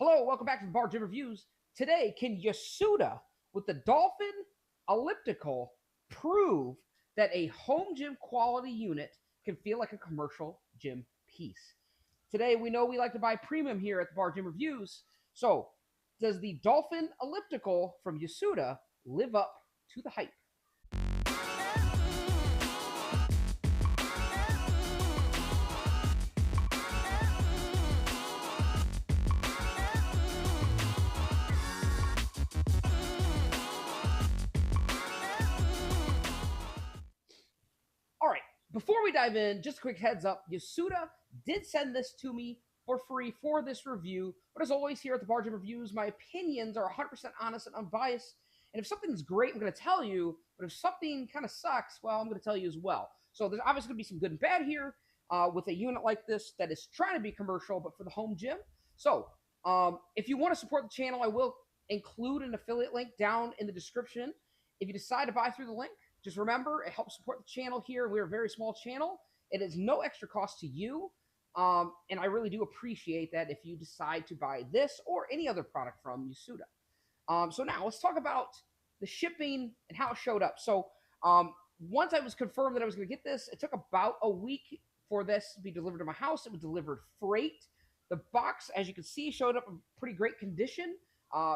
Hello, welcome back to the Bar Gym Reviews. Today, can Yosuda with the Dolphin Elliptical prove that a home gym quality unit can feel like a commercial gym piece? Today, we know we like to buy premium here at the Bar Gym Reviews. So, does the Dolphin Elliptical from Yosuda live up to the hype? All right, before we dive in, just a quick heads up. Yasuda did send this to me for free for this review. But as always, here at the Bar Gym Reviews, my opinions are 100% honest and unbiased. And if something's great, I'm going to tell you. But if something kind of sucks, well, I'm going to tell you as well. So there's obviously going to be some good and bad here with a unit like this that is trying to be commercial, but for the home gym. So if you want to support the channel, I will include an affiliate link down in the description. If you decide to buy through the link, just remember, it helps support the channel here. We're a very small channel. It is no extra cost to you. And I really do appreciate that if you decide to buy this or any other product from Yasuda. So now let's talk about the shipping and how it showed up. So once I was confirmed that I was going to get this, it took about a week for this to be delivered to my house. It was delivered freight. The box, as you can see, showed up in pretty great condition.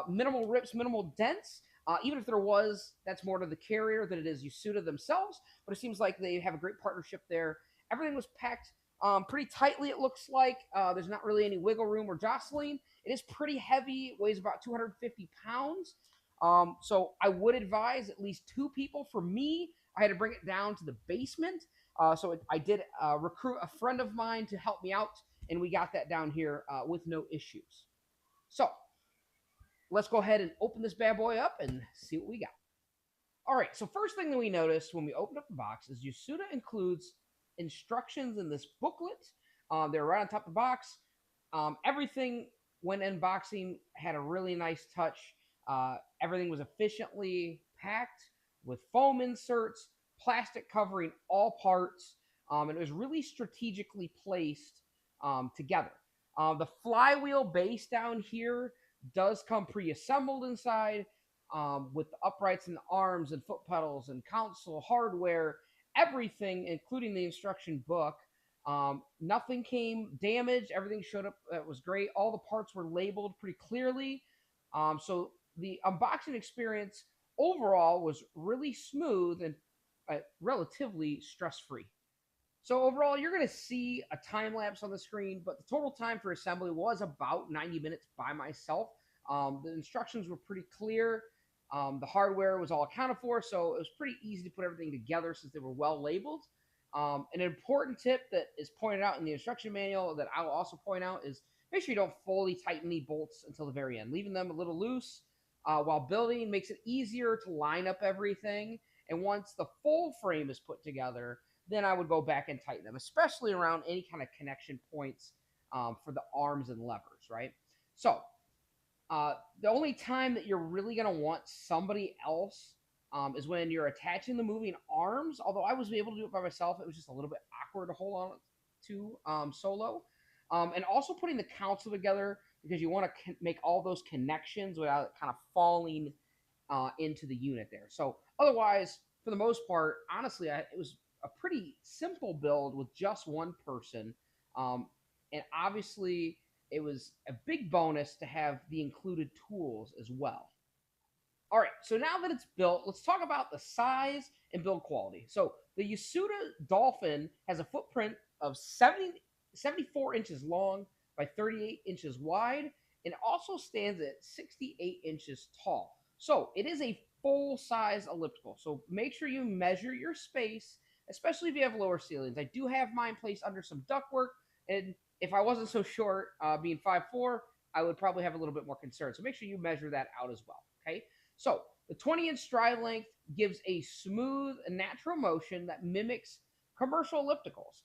Minimal rips, minimal dents. Even if there was, that's more to the carrier than it is Yasuda themselves. But it seems like they have a great partnership there. Everything was packed pretty tightly, it looks like. There's not really any wiggle room or jostling. It is pretty heavy. It weighs about 250 pounds. So I would advise at least two people. For me, I had to bring it down to the basement. I did recruit a friend of mine to help me out, and we got that down here with no issues. So let's go ahead and open this bad boy up and see what we got. All right, so first thing that we noticed when we opened up the box is Yasuda includes instructions in this booklet. They're right on top of the box. Everything when unboxing had a really nice touch. Everything was efficiently packed with foam inserts, plastic covering all parts, and it was really strategically placed together. The flywheel base down here does come pre-assembled inside with the uprights and the arms and foot pedals and console hardware, everything, including the instruction book. Nothing came damaged. Everything showed up. That was great. All the parts were labeled pretty clearly. So the unboxing experience overall was really smooth and relatively stress-free. So overall, you're going to see a time lapse on the screen, but the total time for assembly was about 90 minutes by myself. The instructions were pretty clear. The hardware was all accounted for, so it was pretty easy to put everything together since they were well labeled. An important tip that is pointed out in the instruction manual that I will also point out is make sure you don't fully tighten the bolts until the very end. Leaving them a little loose while building makes it easier to line up everything. And once the full frame is put together, then I would go back and tighten them, especially around any kind of connection points for the arms and levers, right? So the only time that you're really going to want somebody else is when you're attaching the moving arms. Although I was able to do it by myself, it was just a little bit awkward to hold on to solo. And also putting the console together because you want to make all those connections without it kind of falling into the unit there. So otherwise, for the most part, honestly, it was a pretty simple build with just one person. And obviously, it was a big bonus to have the included tools as well. All right, so now that it's built, let's talk about the size and build quality. So the Yosuda Dolphin has a footprint of 74 inches long by 38 inches wide, and it also stands at 68 inches tall. So it is a full-size elliptical. So make sure you measure your space, especially if you have lower ceilings. I do have mine placed under some ductwork, and if I wasn't so short, being 5'4", I would probably have a little bit more concern. So make sure you measure that out as well, okay? So the 20-inch stride length gives a smooth and natural motion that mimics commercial ellipticals.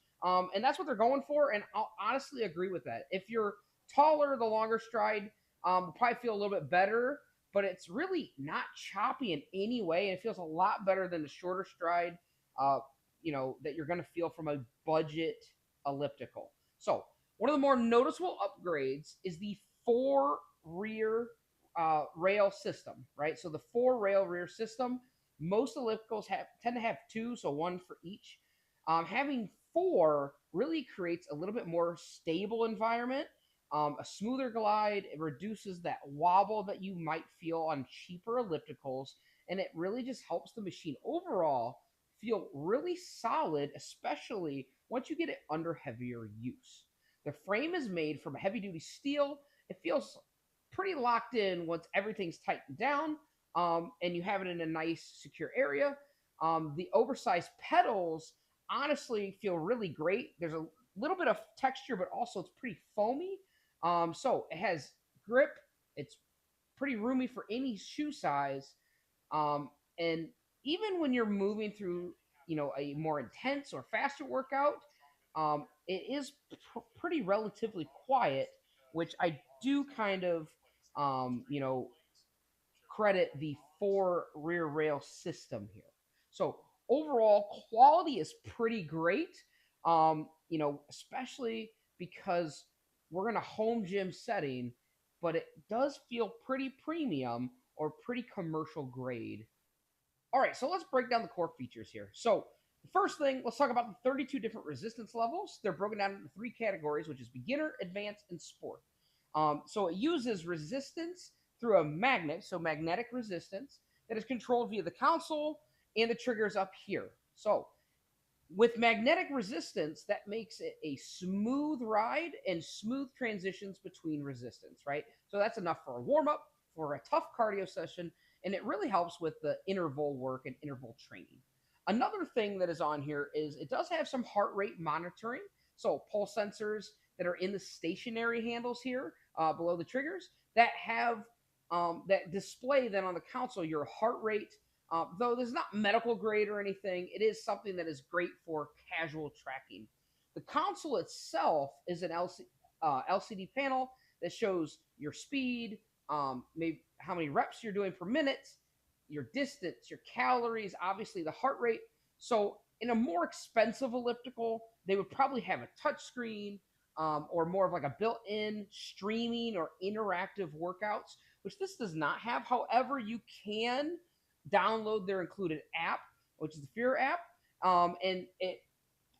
And that's what they're going for, and I'll honestly agree with that. If you're taller, the longer stride will probably feel a little bit better, but it's really not choppy in any way, and it feels a lot better than the shorter stride, that you're going to feel from a budget elliptical. So one of the more noticeable upgrades is the 4 rear rail system, right? So the four rail rear system, most ellipticals tend to have two, so one for each. Having four really creates a little bit more stable environment, a smoother glide. It reduces that wobble that you might feel on cheaper ellipticals, and it really just helps the machine overall feel really solid, especially once you get it under heavier use. The frame is made from heavy duty steel. It feels pretty locked in once everything's tightened down, and you have it in a nice, secure area. The oversized pedals honestly feel really great. There's a little bit of texture, but also it's pretty foamy. So it has grip. It's pretty roomy for any shoe size. Um, and even when you're moving through, a more intense or faster workout, it is pretty relatively quiet, which I do kind of, um, you know, credit the four rear rail system here. So overall quality is pretty great. Especially because we're in a home gym setting, but it does feel pretty premium or pretty commercial grade. All right, so let's break down the core features here. So the first thing, let's talk about the 32 different resistance levels. They're broken down into three categories, which is beginner, advanced, and sport. So it uses resistance through a magnet, so magnetic resistance, that is controlled via the console and the triggers up here. So with magnetic resistance, that makes it a smooth ride and smooth transitions between resistance, right? So that's enough for a warm up, for a tough cardio session, and it really helps with the interval work and interval training. Another thing that is on here is it does have some heart rate monitoring. So pulse sensors that are in the stationary handles here below the triggers that have that display then on the console your heart rate. Though this is not medical grade or anything, it is something that is great for casual tracking. The console itself is an LCD panel that shows your speed, maybe how many reps you're doing per minute, your distance, your calories, obviously the heart rate. So in a more expensive elliptical, they would probably have a touch screen, or more of like a built-in streaming or interactive workouts, which this does not have. However, you can download their included app, which is the Fear app. And it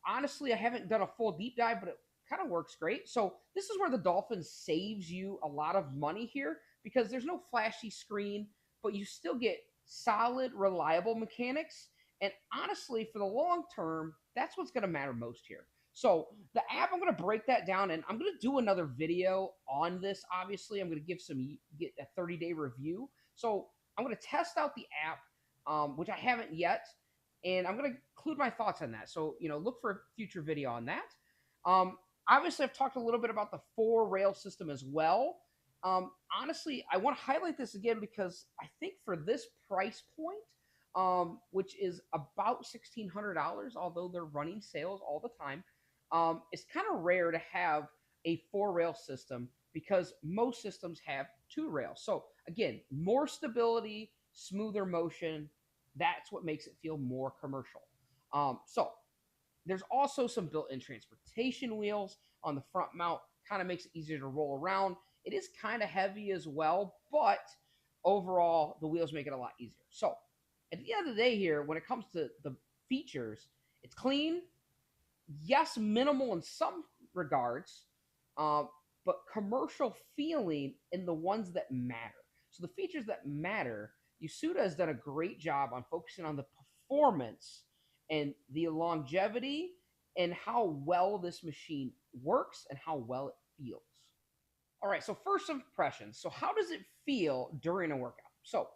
honestly, I haven't done a full deep dive, but it kind of works great. So this is where the Dolphin saves you a lot of money here because there's no flashy screen, but you still get solid, reliable mechanics. And honestly, for the long term, that's what's going to matter most here. So the app, I'm going to break that down, and I'm going to do another video on this. Obviously, I'm going to get a 30-day review. So I'm going to test out the app, which I haven't yet, and I'm going to include my thoughts on that. So, look for a future video on that. Obviously, I've talked a little bit about the four rail system as well. Honestly, I want to highlight this again because I think for this price point, which is about $1,600, although they're running sales all the time, it's kind of rare to have a four rail system because most systems have two rails. So again, more stability, smoother motion. That's what makes it feel more commercial. So there's also some built-in transportation wheels on the front mount, kind of makes it easier to roll around. It is kind of heavy as well, but overall, the wheels make it a lot easier. So at the end of the day here, when it comes to the features, it's clean, yes, minimal in some regards, uh, but commercial feeling in the ones that matter. So the features that matter, Yosuda has done a great job on focusing on the performance and the longevity and how well this machine works and how well it feels. All right, so first impressions. So how does it feel during a workout? So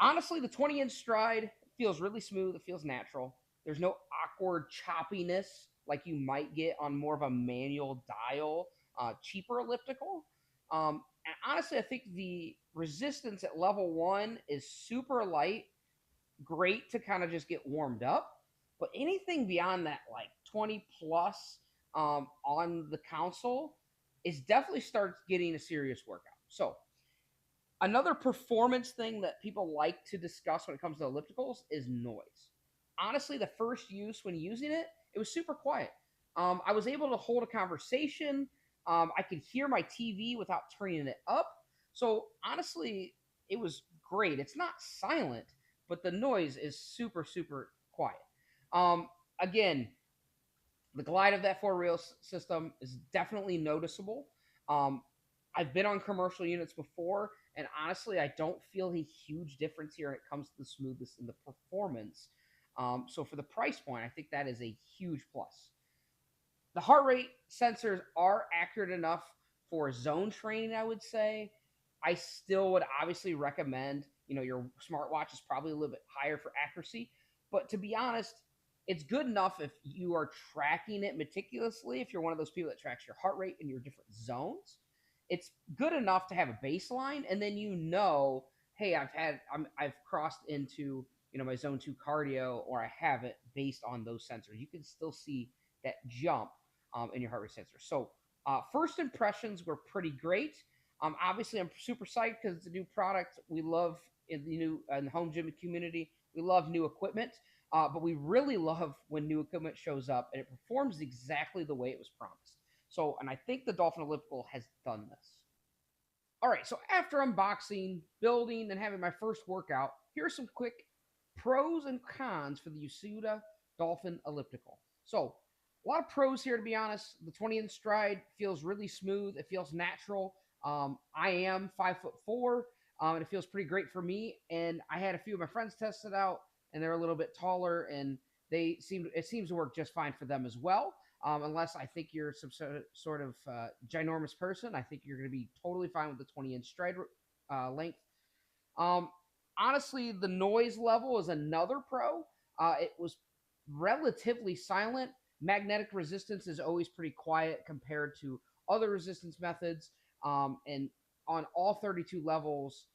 honestly, the 20-inch stride feels really smooth. It feels natural. There's no awkward choppiness like you might get on more of a manual dial, cheaper elliptical. And honestly, I think the resistance at level 1 is super light, great to kind of just get warmed up. But anything beyond that, like 20 plus on the console, is definitely starts getting a serious workout. So another performance thing that people like to discuss when it comes to ellipticals is noise. Honestly, the first use when using it, it was super quiet. I was able to hold a conversation. I could hear my TV without turning it up. So honestly, it was great. It's not silent, but the noise is super, super quiet. Um, Again, the glide of that four rail system is definitely noticeable. Um, I've been on commercial units before, and honestly, I don't feel a huge difference here when it comes to the smoothness and the performance. So for the price point, I think that is a huge plus. The heart rate sensors are accurate enough for zone training, I would say. I still would obviously recommend, your smartwatch is probably a little bit higher for accuracy. But to be honest, it's good enough if you are tracking it meticulously. If you're one of those people that tracks your heart rate in your different zones, it's good enough to have a baseline, and then hey, I've crossed into my zone 2 cardio, or I have it based on those sensors. You can still see that jump in your heart rate sensor. So first impressions were pretty great. Obviously, I'm super psyched because it's a new product. We love in the home gym community. We love new equipment, but we really love when new equipment shows up and it performs exactly the way it was promised. So, and I think the Dolphin Elliptical has done this. All right, so after unboxing, building, and having my first workout, here are some quick pros and cons for the Yosuda Dolphin Elliptical. So, a lot of pros here, to be honest. The 20-inch stride feels really smooth. It feels natural. I am 5'4", and it feels pretty great for me. And I had a few of my friends test it out, and they're a little bit taller, and it seems to work just fine for them as well. Unless I think you're some sort of ginormous person, I think you're going to be totally fine with the 20-inch stride length. Um, Honestly, the noise level is another pro. It was relatively silent. Magnetic resistance is always pretty quiet compared to other resistance methods. And on all 32 levels,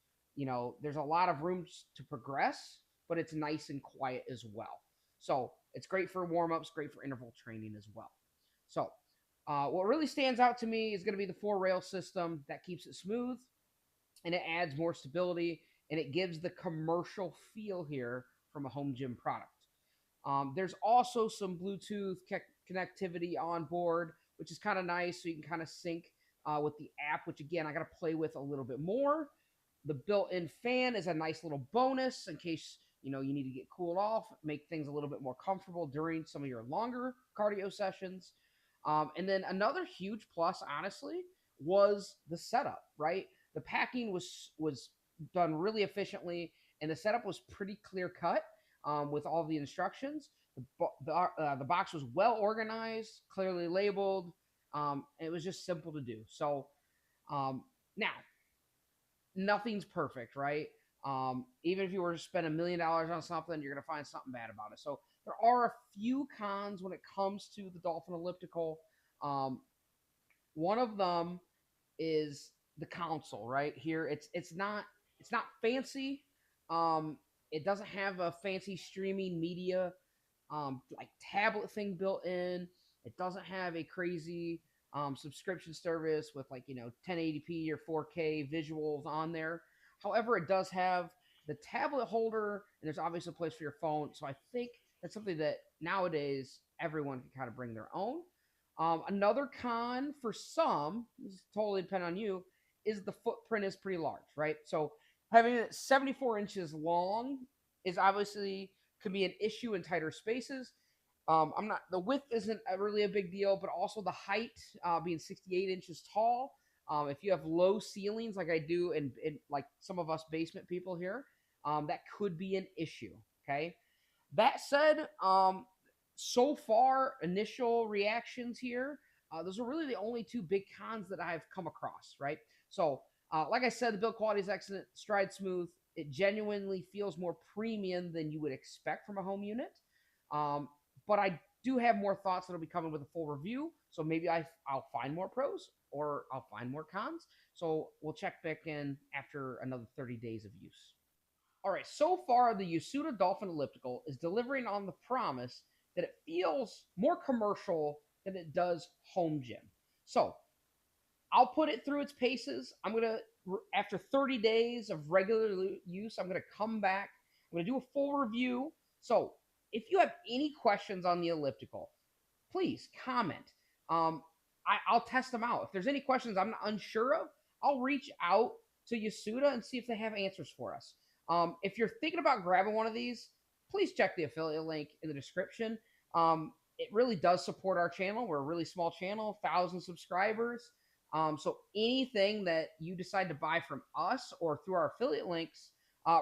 there's a lot of room to progress, but it's nice and quiet as well. So it's great for warm-ups, great for interval training as well. So what really stands out to me is going to be the four-rail system that keeps it smooth, and it adds more stability, and it gives the commercial feel here from a home gym product. There's also some Bluetooth connectivity on board, which is kind of nice, so you can kind of sync with the app, which again, I got to play with a little bit more. The built-in fan is a nice little bonus in case you need to get cooled off, make things a little bit more comfortable during some of your longer cardio sessions. And then another huge plus, honestly, was the setup. Right, the packing was done really efficiently, and the setup was pretty clear cut with all the instructions. The box was well organized, clearly labeled. It was just simple to do. So now, nothing's perfect, right? Even if you were to spend $1 million on something, you're going to find something bad about it. So there are a few cons when it comes to the Dolphin Elliptical. One of them is the console. Right here, it's not fancy. It doesn't have a fancy streaming media like tablet thing built in. It doesn't have a crazy subscription service with 1080p or 4K visuals on there. However, it does have the tablet holder, and there's obviously a place for your phone. So I think that's something that nowadays everyone can kind of bring their own. Another con for some, this is totally dependent on you, is the footprint is pretty large, right? So having it 74 inches long is obviously could be an issue in tighter spaces. The width isn't really a big deal, but also the height being 68 inches tall. If you have low ceilings like I do in like some of us basement people here, that could be an issue. Okay. That said, so far, initial reactions here, those are really the only two big cons that I've come across, right? So, like I said, the build quality is excellent, stride smooth. It genuinely feels more premium than you would expect from a home unit. But I do have more thoughts that'll be coming with a full review. So maybe I'll find more pros or I'll find more cons. So we'll check back in after another 30 days of use. All right, so far the Yosuda Dolphin Elliptical is delivering on the promise that it feels more commercial than it does home gym. So I'll put it through its paces. After 30 days of regular use, I'm gonna come back. I'm gonna do a full review. So if you have any questions on the elliptical, please comment. I'll test them out. If there's any questions I'm not unsure of, I'll reach out to Yosuda and see if they have answers for us. If you're thinking about grabbing one of these, please check the affiliate link in the description. It really does support our channel. We're a really small channel, 1,000 subscribers. So anything that you decide to buy from us or through our affiliate links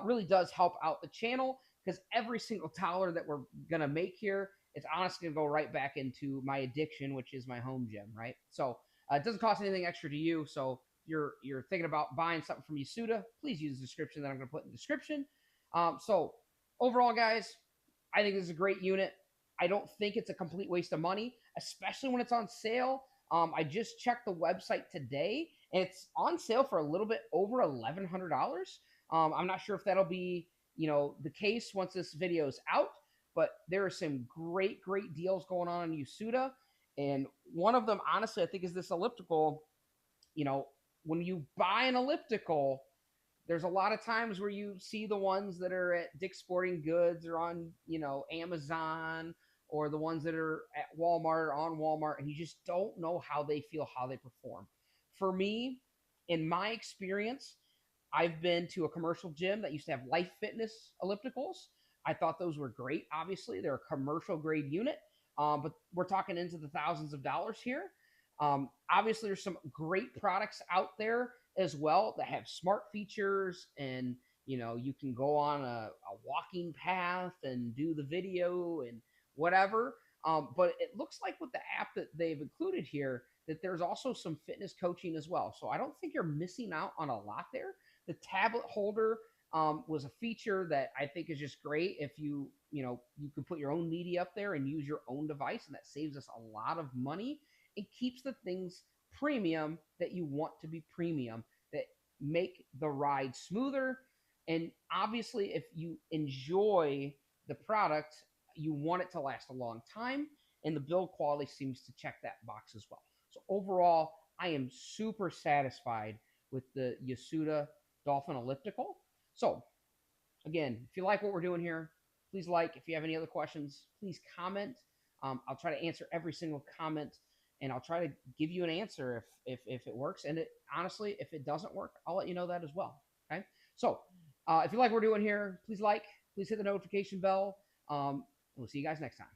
really does help out the channel, because every single dollar that we're gonna make here, it's honestly gonna go right back into my addiction, which is my home gym, right? So it doesn't cost anything extra to you. So you're thinking about buying something from Yosuda, please use the description that I'm gonna put in the description. So overall, guys, I think this is a great unit. I don't think it's a complete waste of money, especially when it's on sale. I just checked the website today, and it's on sale for a little bit over $1,100. I'm not sure if that'll be, the case once this video is out, but there are some great deals going on in Yosuda, and one of them, honestly, I think is this elliptical. When you buy an elliptical, there's a lot of times where you see the ones that are at Dick's Sporting Goods or on, Amazon, or the ones that are at Walmart or on Walmart, and you just don't know how they feel, how they perform. For me, in my experience, I've been to a commercial gym that used to have Life Fitness ellipticals. I thought those were great. Obviously, they're a commercial grade unit, but we're talking into the thousands of dollars here. Obviously, there's some great products out there as well that have smart features, and you can go on a walking path and do the video and whatever. But it looks like with the app that they've included here, that there's also some fitness coaching as well. So I don't think you're missing out on a lot there. The tablet holder was a feature that I think is just great. If you can put your own media up there and use your own device, and that saves us a lot of money. It keeps the things premium that you want to be premium, that make the ride smoother. And obviously, if you enjoy the product, you want it to last a long time, and the build quality seems to check that box as well. So overall, I am super satisfied with the Yosuda Dolphin Elliptical. So again, if you like what we're doing here, please like. If you have any other questions, please comment. I'll try to answer every single comment, and I'll try to give you an answer if it works. And honestly, if it doesn't work, I'll let you know that as well. Okay. So if you like what we're doing here, please like, please hit the notification bell. We'll see you guys next time.